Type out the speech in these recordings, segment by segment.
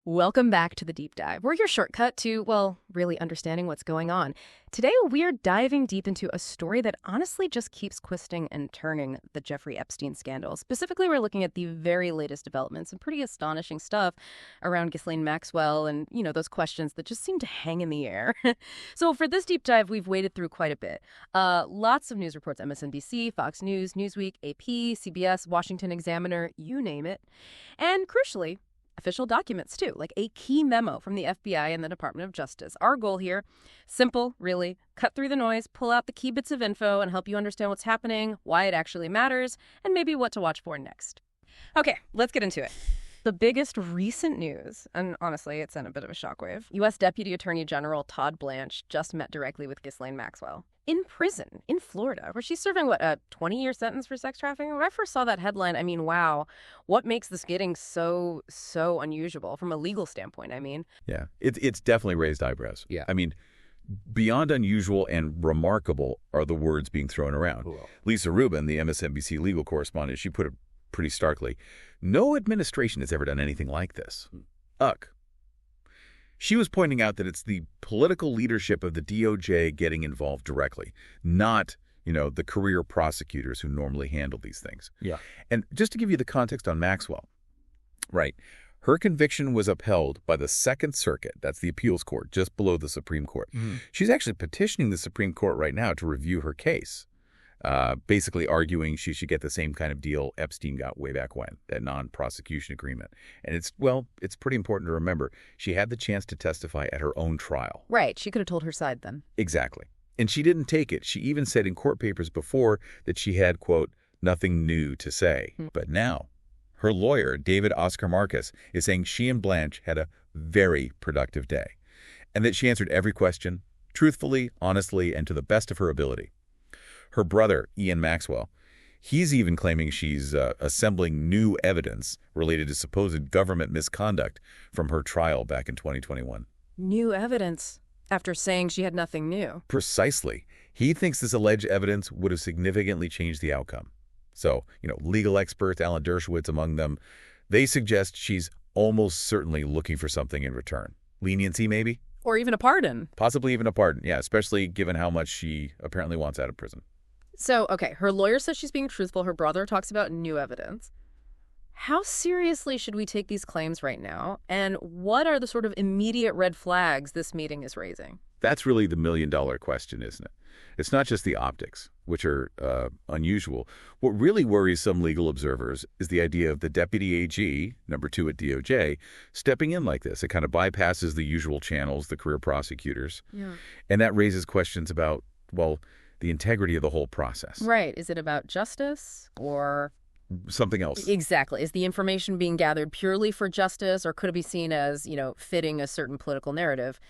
Welcome back to the Deep Dive. We're your shortcut to, well, really understanding what's going on. Today, we're diving deep into a story that honestly just keeps twisting and turning, the Jeffrey Epstein scandal. Specifically, we're looking at the very latest developments and pretty astonishing stuff around Ghislaine Maxwell and, those questions that just seem to hang in the air. So for this deep dive, we've waded through quite a bit. Lots of news reports, MSNBC, Fox News, Newsweek, AP, CBS, Washington Examiner, you name it. And crucially, official documents, too, like a key memo from the FBI and the Department of Justice. Our goal here, simple, really, cut through the noise, pull out the key bits of info, and help you understand what's happening, why it actually matters, and maybe what to watch for next. Okay, let's get into it. The biggest recent news, and honestly, it sent a bit of a shockwave, U.S. Deputy Attorney General Todd Blanche just met directly with Ghislaine Maxwell in prison in Florida, where she's serving, a 20-year sentence for sex trafficking? When I first saw that headline, wow, what makes this getting so unusual from a legal standpoint, Yeah, it's definitely raised eyebrows. Yeah. Beyond unusual and remarkable are the words being thrown around. Cool. Lisa Rubin, the MSNBC legal correspondent, she put it pretty starkly. No administration has ever done anything like this. She was pointing out that it's the political leadership of the DOJ getting involved directly, not, the career prosecutors who normally handle these things. Yeah. And just to give you the context on Maxwell, right, her conviction was upheld by the Second Circuit, that's the appeals court, just below the Supreme Court. Mm-hmm. She's actually petitioning the Supreme Court right now to review her case. Basically arguing she should get the same kind of deal Epstein got way back when, that non-prosecution agreement. And it's pretty important to remember, she had the chance to testify at her own trial. Right, she could have told her side then. Exactly. And she didn't take it. She even said in court papers before that she had, quote, nothing new to say. But now, her lawyer, David Oscar Marcus, is saying she and Blanche had a very productive day, and that she answered every question truthfully, honestly, and to the best of her ability. Her brother, Ian Maxwell, he's even claiming she's assembling new evidence related to supposed government misconduct from her trial back in 2021. New evidence after saying she had nothing new. Precisely. He thinks this alleged evidence would have significantly changed the outcome. So, legal experts, Alan Dershowitz among them, they suggest she's almost certainly looking for something in return. Leniency, maybe? Or even a pardon. Possibly even a pardon, yeah, especially given how much she apparently wants out of prison. So, okay, her lawyer says she's being truthful. Her brother talks about new evidence. How seriously should we take these claims right now? And what are the sort of immediate red flags this meeting is raising? That's really the million-dollar question, isn't it? It's not just the optics, which are unusual. What really worries some legal observers is the idea of the deputy AG, number 2 at DOJ, stepping in like this. It kind of bypasses the usual channels, the career prosecutors. Yeah. And that raises questions about, the integrity of the whole process. Right. Is it about justice or something else? Exactly. Is the information being gathered purely for justice, or could it be seen as, fitting a certain political narrative?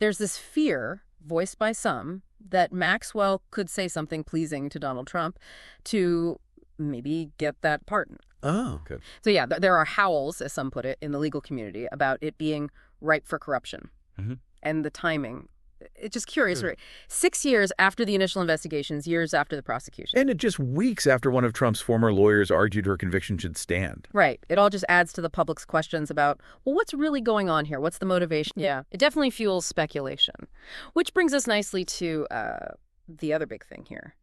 There's this fear, voiced by some, that Maxwell could say something pleasing to Donald Trump to maybe get that pardon. Oh, good. So yeah, there are howls, as some put it, in the legal community about it being ripe for corruption. Mm-hmm. And the timing. It's just curious, right? 6 years after the initial investigations, years after the prosecution. And just weeks after one of Trump's former lawyers argued her conviction should stand. Right. It all just adds to the public's questions about, what's really going on here? What's the motivation? Yeah, it definitely fuels speculation. Which brings us nicely to the other big thing here.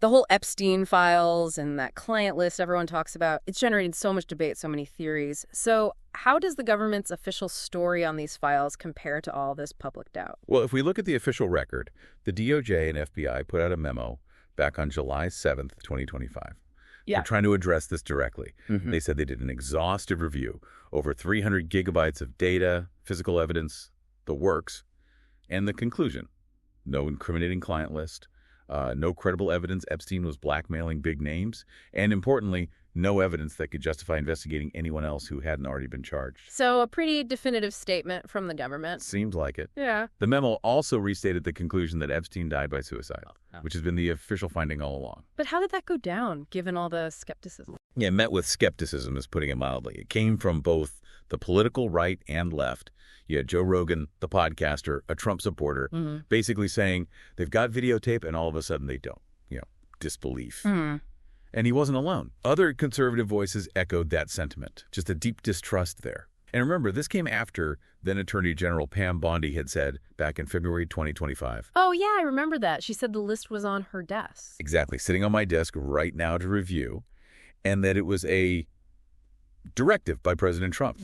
The whole Epstein files and that client list everyone talks about, it's generated so much debate, so many theories. So how does the government's official story on these files compare to all this public doubt? Well, if we look at the official record, the DOJ and FBI put out a memo back on July 7th, 2025. Yeah. They're trying to address this directly. Mm-hmm. They said they did an exhaustive review, over 300 gigabytes of data, physical evidence, the works, and the conclusion: no incriminating client list, no credible evidence Epstein was blackmailing big names, and importantly, no evidence that could justify investigating anyone else who hadn't already been charged. So a pretty definitive statement from the government. Seems like it. Yeah. The memo also restated the conclusion that Epstein died by suicide, which has been the official finding all along. But how did that go down, given all the skepticism? Yeah, met with skepticism, is putting it mildly. It came from both the political right and left. You had Joe Rogan, the podcaster, a Trump supporter, basically saying they've got videotape and all of a sudden they don't. Disbelief. And he wasn't alone. Other conservative voices echoed that sentiment. Just a deep distrust there. And remember, this came after then Attorney General Pam Bondi had said back in February 2025. Oh, yeah, I remember that. She said the list was on her desk. Exactly, sitting on my desk right now to review, and that it was a directive by President Trump.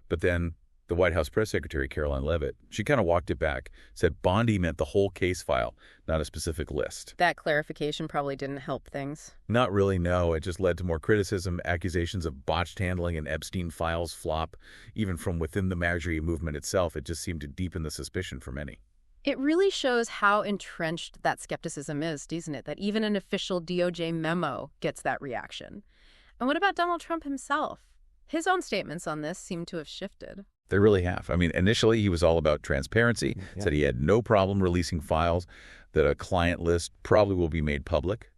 But then the White House press secretary, Caroline Leavitt, she kind of walked it back, said Bondi meant the whole case file, not a specific list. That clarification probably didn't help things. Not really, no. It just led to more criticism, accusations of botched handling and Epstein files flop. Even from within the MAGA movement itself, it just seemed to deepen the suspicion for many. It really shows how entrenched that skepticism is, doesn't it? That even an official DOJ memo gets that reaction. And what about Donald Trump himself? His own statements on this seem to have shifted. They really have. I mean, initially he was all about transparency, said he had no problem releasing files, that a client list probably will be made public.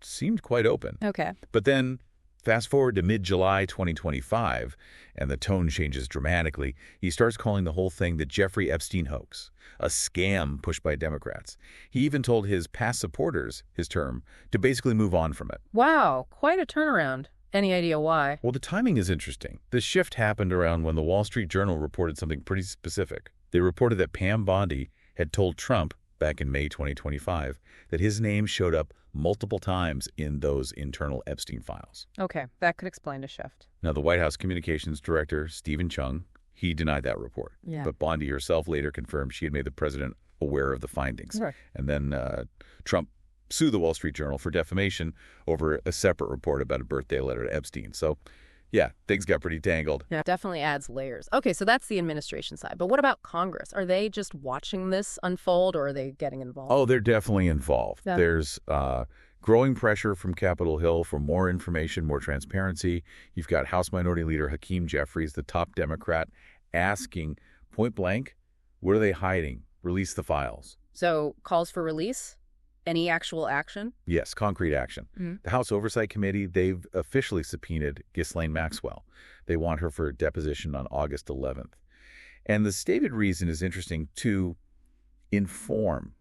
Seemed quite open. Okay. But then fast forward to mid-July 2025, and the tone changes dramatically. He starts calling the whole thing the Jeffrey Epstein hoax, a scam pushed by Democrats. He even told his past supporters, his term, to basically move on from it. Wow, quite a turnaround. Any idea why? Well, the timing is interesting. The shift happened around when the Wall Street Journal reported something pretty specific. They reported that Pam Bondi had told Trump back in May 2025 that his name showed up multiple times in those internal Epstein files. Okay, that could explain the shift. Now, the White House Communications Director, Stephen Chung, he denied that report. Yeah. But Bondi herself later confirmed she had made the president aware of the findings. Right. And then Trump sued the Wall Street Journal for defamation over a separate report about a birthday letter to Epstein. So, yeah, things got pretty tangled. Yeah, definitely adds layers. Okay, so that's the administration side. But what about Congress? Are they just watching this unfold, or are they getting involved? Oh, they're definitely involved. Yeah. There's growing pressure from Capitol Hill for more information, more transparency. You've got House Minority Leader Hakeem Jeffries, the top Democrat, asking point blank, what are they hiding? Release the files. So calls for release? Any actual action? Yes, concrete action. The House Oversight Committee, they've officially subpoenaed Ghislaine Maxwell. They want her for deposition on August 11th. And the stated reason is interesting: to inform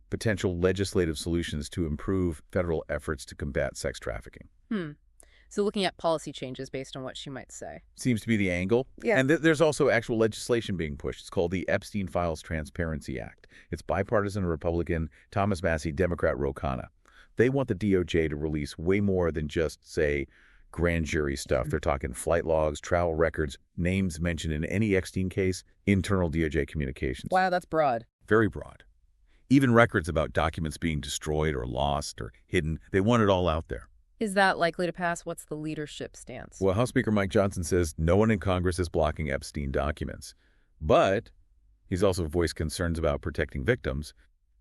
potential legislative solutions to improve federal efforts to combat sex trafficking. So looking at policy changes based on what she might say. Seems to be the angle. Yeah. And there's also actual legislation being pushed. It's called the Epstein Files Transparency Act. It's bipartisan Republican, Thomas Massie, Democrat Ro Khanna. They want the DOJ to release way more than just, say, grand jury stuff. They're talking flight logs, travel records, names mentioned in any Epstein case, internal DOJ communications. Wow, that's broad. Very broad. Even records about documents being destroyed or lost or hidden, they want it all out there. Is that likely to pass? What's the leadership stance? Well, House Speaker Mike Johnson says no one in Congress is blocking Epstein documents. But he's also voiced concerns about protecting victims,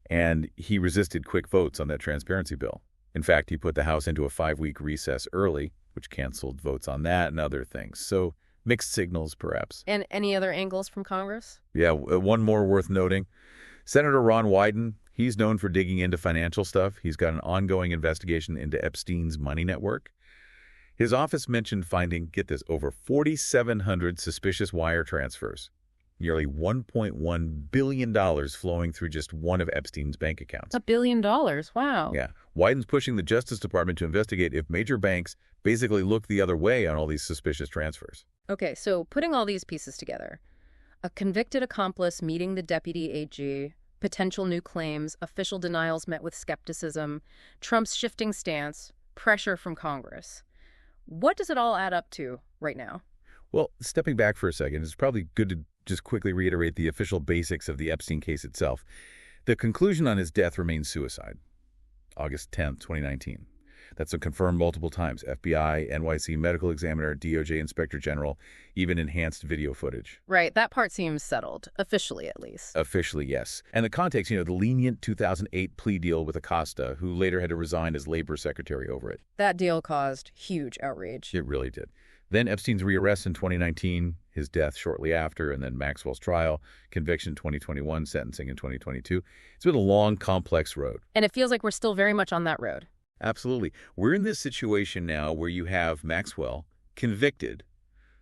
and he resisted quick votes on that transparency bill. In fact, he put the House into a 5-week recess early, which canceled votes on that and other things. So mixed signals, perhaps. And any other angles from Congress? Yeah, one more worth noting. Senator Ron Wyden, he's known for digging into financial stuff. He's got an ongoing investigation into Epstein's money network. His office mentioned finding, get this, over 4,700 suspicious wire transfers, nearly $1.1 billion flowing through just one of Epstein's bank accounts. $1 billion. Wow. Yeah. Wyden's pushing the Justice Department to investigate if major banks basically look the other way on all these suspicious transfers. Okay, so putting all these pieces together, a convicted accomplice meeting the deputy AG, potential new claims, official denials met with skepticism, Trump's shifting stance, pressure from Congress. What does it all add up to right now? Well, stepping back for a second, it's probably good to just quickly reiterate the official basics of the Epstein case itself. The conclusion on his death remains suicide, August 10th, 2019. That's been confirmed multiple times. FBI, NYC medical examiner, DOJ inspector general, even enhanced video footage. Right, that part seems settled, officially at least. Officially, yes. And the context, the lenient 2008 plea deal with Acosta, who later had to resign as labor secretary over it. That deal caused huge outrage. It really did. Then Epstein's rearrest in 2019, his death shortly after, and then Maxwell's trial, conviction 2021, sentencing in 2022. It's been a long, complex road. And it feels like we're still very much on that road. Absolutely. We're in this situation now where you have Maxwell convicted,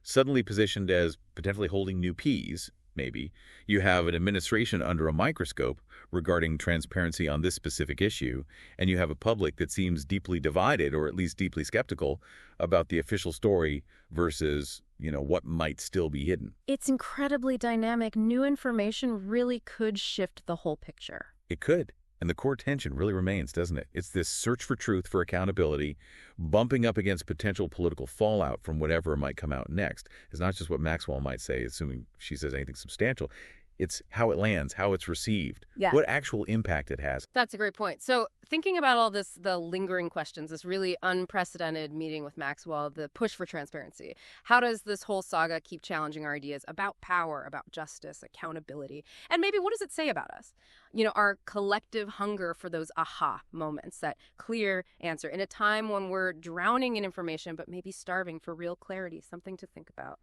suddenly positioned as potentially holding new peas, maybe. You have an administration under a microscope regarding transparency on this specific issue, and you have a public that seems deeply divided, or at least deeply skeptical, about the official story versus, what might still be hidden. It's incredibly dynamic. New information really could shift the whole picture. It could. And the core tension really remains, doesn't it? It's this search for truth, for accountability, bumping up against potential political fallout from whatever might come out next. It's not just what Maxwell might say, assuming she says anything substantial. It's how it lands, how it's received, what actual impact it has. That's a great point. So thinking about all this, the lingering questions, this really unprecedented meeting with Maxwell, the push for transparency, how does this whole saga keep challenging our ideas about power, about justice, accountability? And maybe what does it say about us? Our collective hunger for those aha moments, that clear answer in a time when we're drowning in information, but maybe starving for real clarity, something to think about.